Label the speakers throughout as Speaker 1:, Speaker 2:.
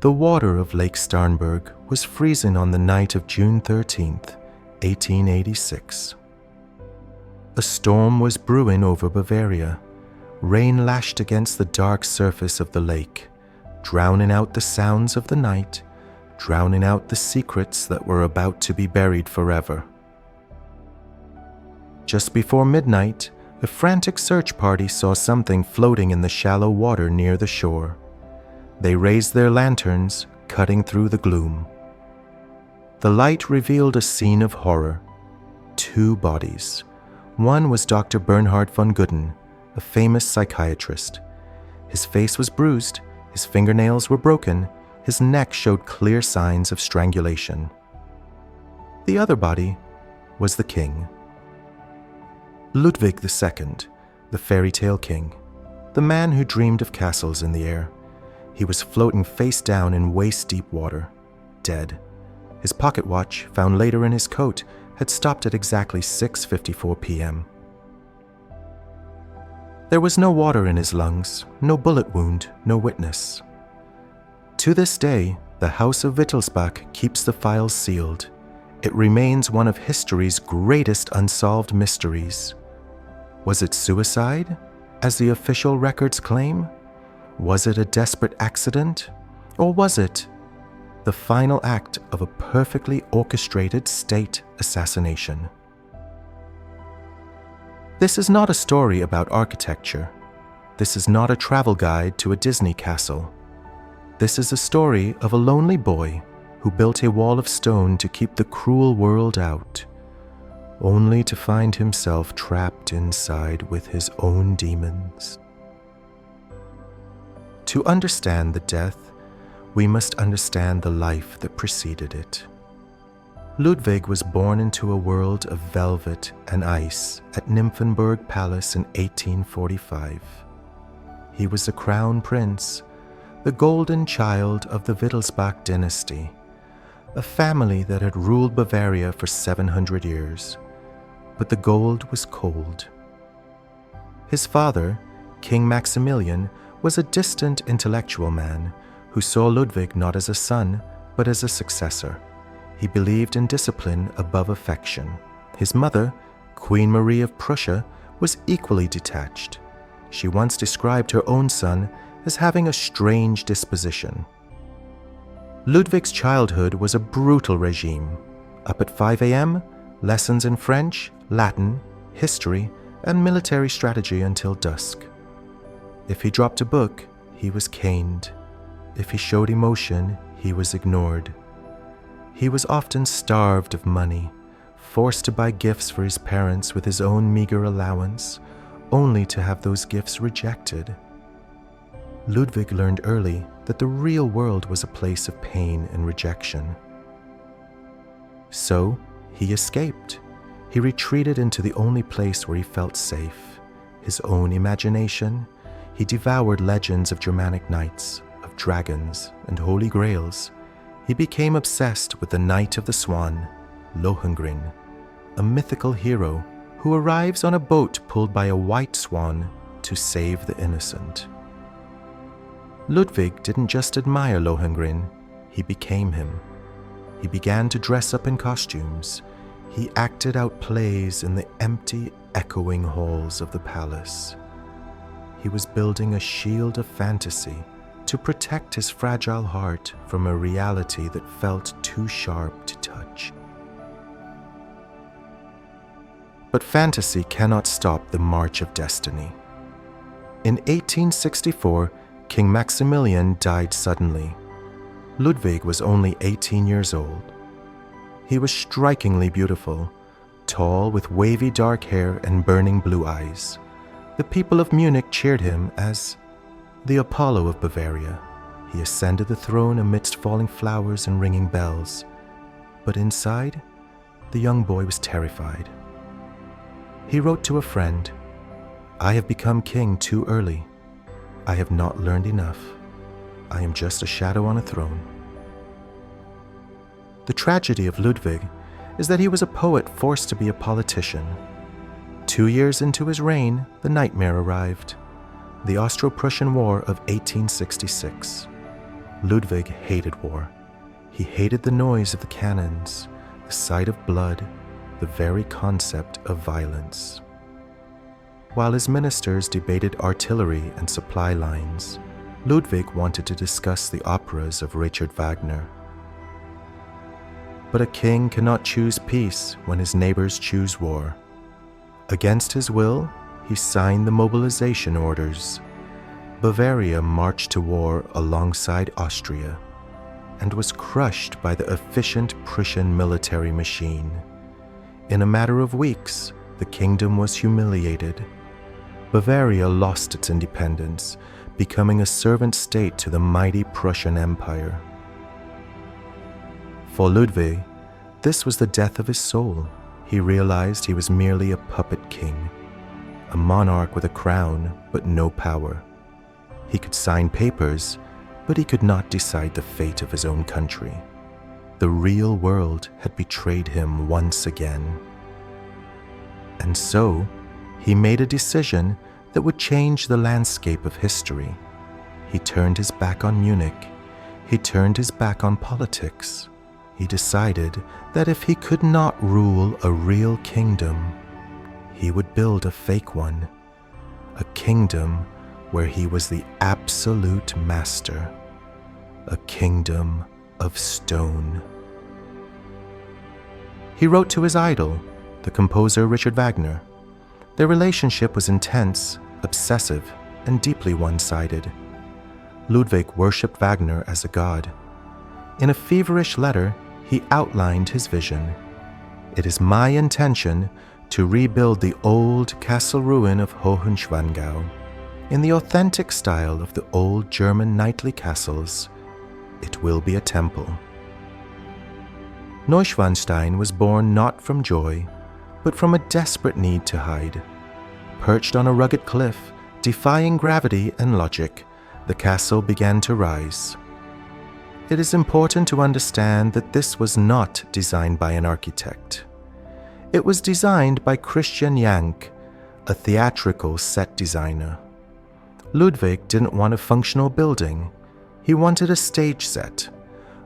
Speaker 1: The water of Lake Starnberg was freezing on the night of June 13th, 1886. A storm was brewing over Bavaria. Rain lashed against the dark surface of the lake, drowning out the sounds of the night, drowning out the secrets that were about to be buried forever. Just before midnight, a frantic search party saw something floating in the shallow water near the shore. They raised their lanterns, cutting through the gloom. The light revealed a scene of horror. 2 bodies. One was Dr. Bernhard von Gudden, a famous psychiatrist. His face was bruised, his fingernails were broken, his neck showed clear signs of strangulation. The other body was the king. Ludwig II, the fairy tale king, the man who dreamed of castles in the air. He was floating face down in waist-deep water, dead. His pocket watch, found later in his coat, had stopped at exactly 6:54 p.m. There was no water in his lungs, no bullet wound, no witness. To this day, the House of Wittelsbach keeps the files sealed. It remains one of history's greatest unsolved mysteries. Was it suicide, as the official records claim? Was it a desperate accident? Or was it the final act of a perfectly orchestrated state assassination? This is not a story about architecture. This is not a travel guide to a Disney castle. This is a story of a lonely boy who built a wall of stone to keep the cruel world out, only to find himself trapped inside with his own demons. To understand the death, we must understand the life that preceded it. Ludwig was born into a world of velvet and ice at Nymphenburg Palace in 1845. He was a crown prince, the golden child of the Wittelsbach dynasty, a family that had ruled Bavaria for 700 years. But the gold was cold. His father, King Maximilian, was a distant intellectual man who saw Ludwig not as a son, but as a successor. He believed in discipline above affection. His mother, Queen Marie of Prussia, was equally detached. She once described her own son as having a strange disposition. Ludwig's childhood was a brutal regime. Up at 5 a.m., lessons in French, Latin, history, and military strategy until dusk. If he dropped a book, he was caned. If he showed emotion, he was ignored. He was often starved of money, forced to buy gifts for his parents with his own meager allowance, only to have those gifts rejected. Ludwig learned early that the real world was a place of pain and rejection. So, he escaped. He retreated into the only place where he felt safe, his own imagination. He devoured legends of Germanic knights, of dragons and holy grails. He became obsessed with the Knight of the Swan, Lohengrin, a mythical hero who arrives on a boat pulled by a white swan to save the innocent. Ludwig didn't just admire Lohengrin, he became him. He began to dress up in costumes. He acted out plays in the empty, echoing halls of the palace. He was building a shield of fantasy to protect his fragile heart from a reality that felt too sharp to touch. But fantasy cannot stop the march of destiny. In 1864, King Maximilian died suddenly. Ludwig was only 18 years old. He was strikingly beautiful, tall with wavy dark hair and burning blue eyes. The people of Munich cheered him as the Apollo of Bavaria. He ascended the throne amidst falling flowers and ringing bells. But inside, the young boy was terrified. He wrote to a friend, "I have become king too early. I have not learned enough. I am just a shadow on a throne." The tragedy of Ludwig is that he was a poet forced to be a politician. 2 years into his reign, the nightmare arrived, the Austro-Prussian War of 1866. Ludwig hated war. He hated the noise of the cannons, the sight of blood, the very concept of violence. While his ministers debated artillery and supply lines, Ludwig wanted to discuss the operas of Richard Wagner. But a king cannot choose peace when his neighbors choose war. Against his will, he signed the mobilization orders. Bavaria marched to war alongside Austria and was crushed by the efficient Prussian military machine. In a matter of weeks, the kingdom was humiliated. Bavaria lost its independence, becoming a servant state to the mighty Prussian Empire. For Ludwig, this was the death of his soul. He realized he was merely a puppet king, a monarch with a crown but no power. He could sign papers, but he could not decide the fate of his own country. The real world had betrayed him once again. And so, he made a decision that would change the landscape of history. He turned his back on Munich. He turned his back on politics. He decided that if he could not rule a real kingdom, he would build a fake one, a kingdom where he was the absolute master, a kingdom of stone. He wrote to his idol, the composer Richard Wagner. Their relationship was intense, obsessive, and deeply one-sided. Ludwig worshipped Wagner as a god. In a feverish letter, he outlined his vision. "It is my intention to rebuild the old castle ruin of Hohenschwangau in the authentic style of the old German knightly castles. It will be a temple." Neuschwanstein was born not from joy, but from a desperate need to hide. Perched on a rugged cliff, defying gravity and logic, the castle began to rise. It is important to understand that this was not designed by an architect. It was designed by Christian Jank, a theatrical set designer. Ludwig didn't want a functional building. He wanted a stage set,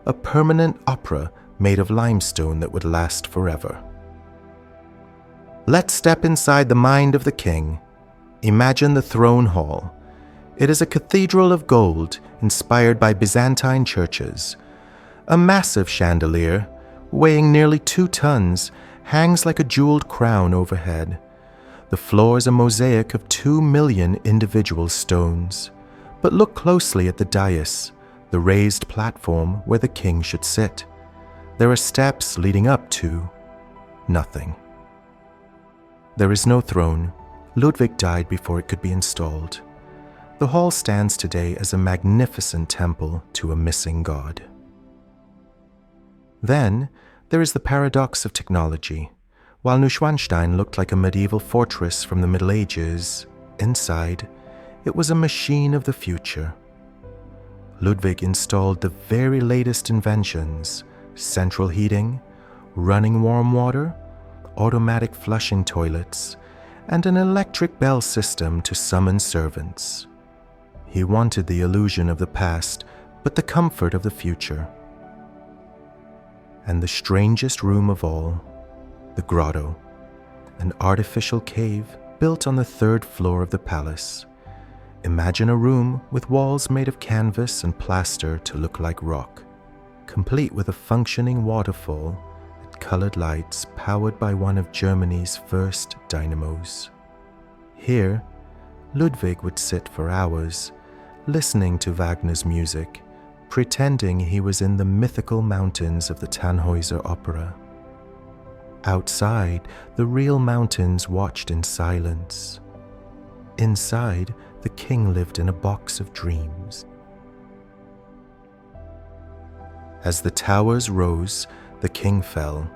Speaker 1: a permanent opera made of limestone that would last forever. Let's step inside the mind of the king. Imagine the throne hall. It is a cathedral of gold inspired by Byzantine churches. A massive chandelier, weighing nearly 2 tons, hangs like a jeweled crown overhead. The floor is a mosaic of 2 million individual stones. But look closely at the dais, the raised platform where the king should sit. There are steps leading up to nothing. There is no throne. Ludwig died before it could be installed. The hall stands today as a magnificent temple to a missing god. Then, there is the paradox of technology. While Neuschwanstein looked like a medieval fortress from the Middle Ages, inside, it was a machine of the future. Ludwig installed the very latest inventions: central heating, running warm water, automatic flushing toilets, and an electric bell system to summon servants. He wanted the illusion of the past, but the comfort of the future. And the strangest room of all, the grotto, an artificial cave built on the 3rd floor of the palace. Imagine a room with walls made of canvas and plaster to look like rock, complete with a functioning waterfall and colored lights powered by one of Germany's first dynamos. Here, Ludwig would sit for hours, listening to Wagner's music, pretending he was in the mythical mountains of the Tannhäuser Opera. Outside, the real mountains watched in silence. Inside, the king lived in a box of dreams. As the towers rose, the king fell.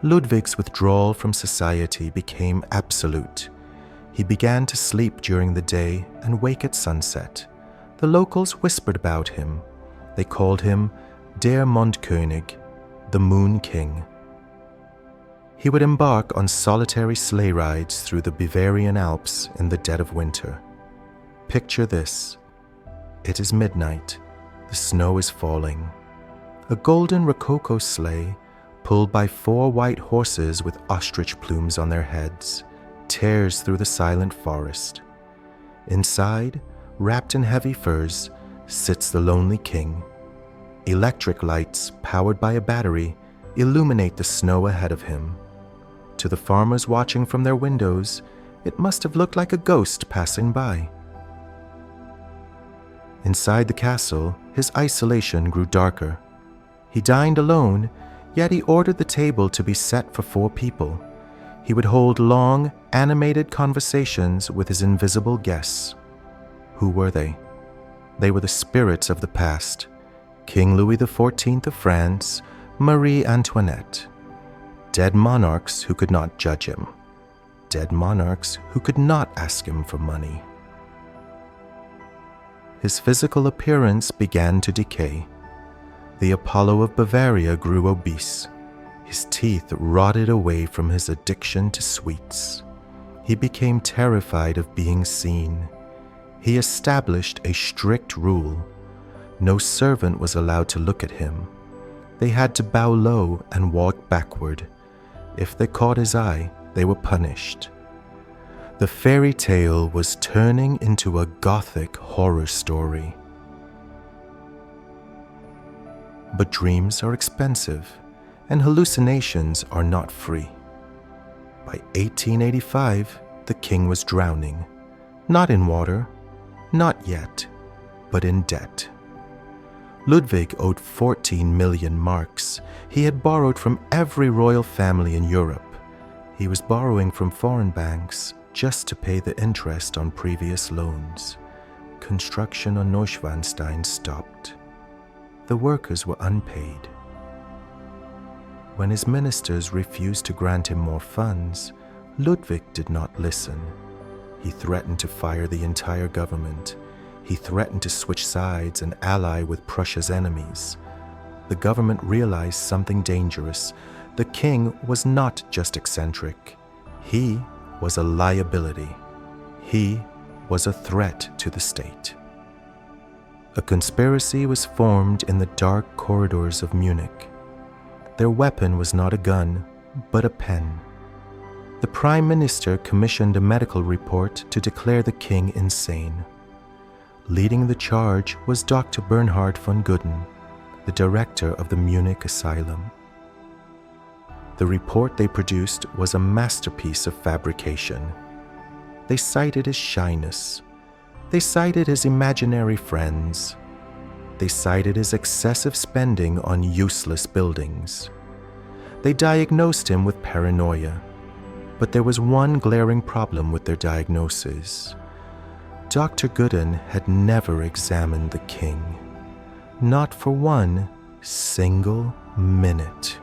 Speaker 1: Ludwig's withdrawal from society became absolute. He began to sleep during the day and wake at sunset. The locals whispered about him. They called him Der Mondkönig, the Moon King. He would embark on solitary sleigh rides through the Bavarian Alps in the dead of winter. Picture this. It is midnight. The The snow is falling. A golden rococo sleigh, pulled by 4 white horses with ostrich plumes on their heads, tears through the silent forest. Inside, wrapped in heavy furs, sits the lonely king. Electric lights, powered by a battery, illuminate the snow ahead of him. To the farmers watching from their windows, it must have looked like a ghost passing by. Inside the castle, his isolation grew darker. He dined alone, yet he ordered the table to be set for 4 people. He would hold long, animated conversations with his invisible guests. Who were they? They were the spirits of the past. King Louis XIV of France, Marie Antoinette. Dead monarchs who could not judge him. Dead monarchs who could not ask him for money. His physical appearance began to decay. The Apollo of Bavaria grew obese. His teeth rotted away from his addiction to sweets. He became terrified of being seen. He established a strict rule. No servant was allowed to look at him. They had to bow low and walk backward. If they caught his eye, they were punished. The fairy tale was turning into a gothic horror story. But dreams are expensive, and hallucinations are not free. By 1885, the king was drowning, not in water, not yet, but in debt. Ludwig owed 14 million marks. He had borrowed from every royal family in Europe. He was borrowing from foreign banks just to pay the interest on previous loans. Construction on Neuschwanstein stopped. The workers were unpaid. When his ministers refused to grant him more funds, Ludwig did not listen. He threatened to fire the entire government. He threatened to switch sides and ally with Prussia's enemies. The government realized something dangerous. The king was not just eccentric. He was a liability. He was a threat to the state. A conspiracy was formed in the dark corridors of Munich. Their weapon was not a gun, but a pen. The prime minister commissioned a medical report to declare the king insane. Leading the charge was Dr. Bernhard von Gudden, the director of the Munich asylum. The report they produced was a masterpiece of fabrication. They cited his shyness. They cited his imaginary friends. They cited his excessive spending on useless buildings. They diagnosed him with paranoia. But there was one glaring problem with their diagnosis. Dr. Gudden had never examined the king. Not for one single minute.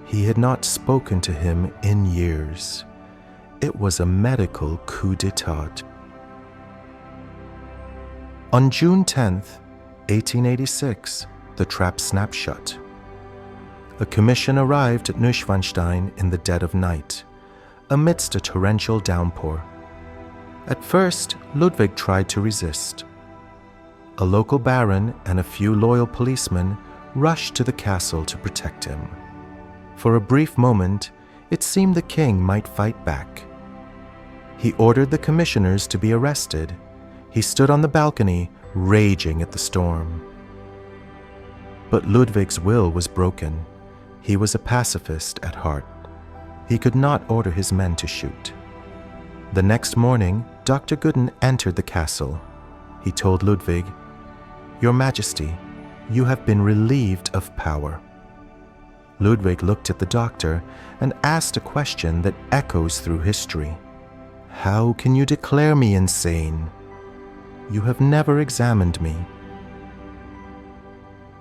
Speaker 1: He had not spoken to him in years. It was a medical coup d'etat. On June 10th, 1886, the trap snapped shut. A commission arrived at Neuschwanstein in the dead of night, amidst a torrential downpour. At first, Ludwig tried to resist. A local baron and a few loyal policemen rushed to the castle to protect him. For a brief moment, it seemed the king might fight back. He ordered the commissioners to be arrested. He stood on the balcony, raging at the storm. But Ludwig's will was broken. He was a pacifist at heart. He could not order his men to shoot. The next morning, Dr. Gudden entered the castle. He told Ludwig, "Your Majesty, you have been relieved of power." Ludwig looked at the doctor and asked a question that echoes through history. "How can you declare me insane? You have never examined me."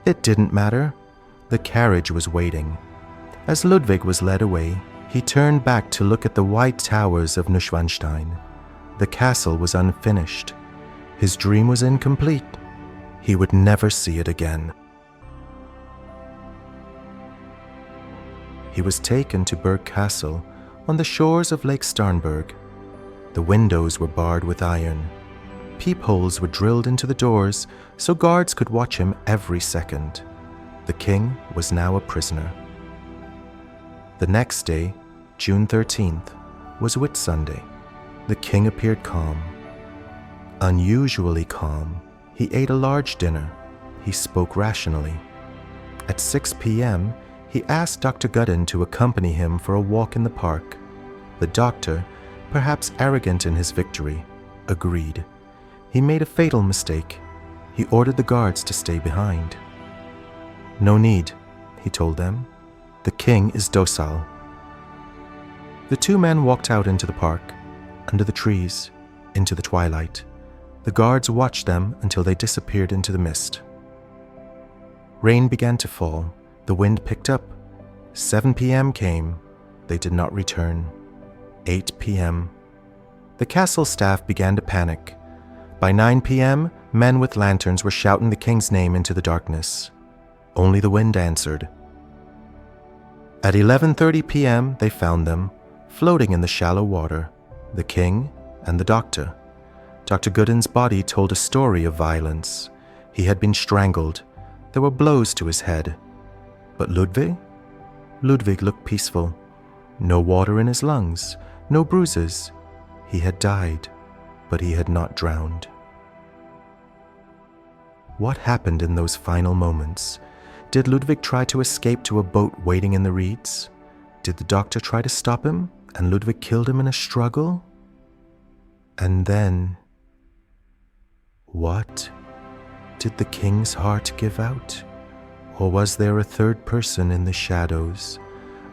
Speaker 1: It didn't matter. The carriage was waiting. As Ludwig was led away, he turned back to look at the white towers of Neuschwanstein. The castle was unfinished. His dream was incomplete. He would never see it again. He was taken to Burg Castle on the shores of Lake Starnberg. The windows were barred with iron. Peepholes were drilled into the doors so guards could watch him every second. The king was now a prisoner. The next day, June 13th, was Whitsunday. The king appeared calm. Unusually calm, he ate a large dinner. He spoke rationally. At 6 p.m., he asked Dr. Gooden to accompany him for a walk in the park. The doctor, perhaps arrogant in his victory, agreed. He made a fatal mistake. He ordered the guards to stay behind. "No need," he told them. "The king is docile." The two men walked out into the park, under the trees, into the twilight. The guards watched them until they disappeared into the mist. Rain began to fall. The wind picked up. 7 p.m. came. They did not return. 8 p.m. The castle staff began to panic. By 9 p.m., men with lanterns were shouting the king's name into the darkness. Only the wind answered. At 11:30 p.m., they found them, floating in the shallow water, the king and the doctor. Dr. Gooden's body told a story of violence. He had been strangled. There were blows to his head. But Ludwig? Ludwig looked peaceful. No water in his lungs, no bruises. He had died, but he had not drowned. What happened in those final moments? Did Ludwig try to escape to a boat waiting in the reeds? Did the doctor try to stop him, and Ludwig killed him in a struggle? And then, what? Did the king's heart give out? Or was there a third person in the shadows,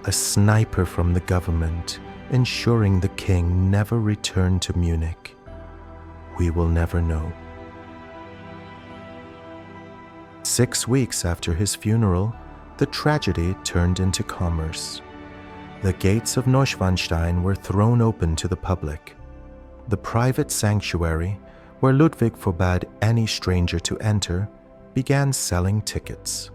Speaker 1: a sniper from the government, ensuring the king never returned to Munich? We will never know. 6 weeks after his funeral, the tragedy turned into commerce. The gates of Neuschwanstein were thrown open to the public. The private sanctuary, where Ludwig forbade any stranger to enter, began selling tickets.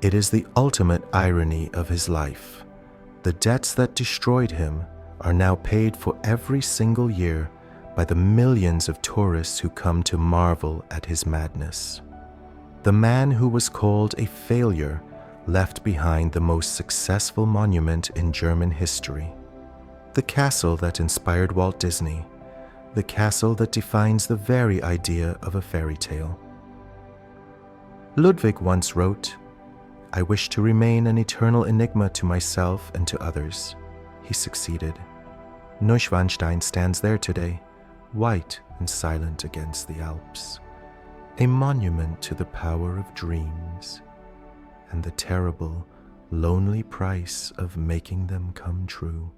Speaker 1: It is the ultimate irony of his life. The debts that destroyed him are now paid for every single year by the millions of tourists who come to marvel at his madness. The man who was called a failure left behind the most successful monument in German history. The castle that inspired Walt Disney. The castle that defines the very idea of a fairy tale. Ludwig once wrote, "I wish to remain an eternal enigma to myself and to others." He succeeded. Neuschwanstein stands there today, white and silent against the Alps, a monument to the power of dreams and the terrible, lonely price of making them come true.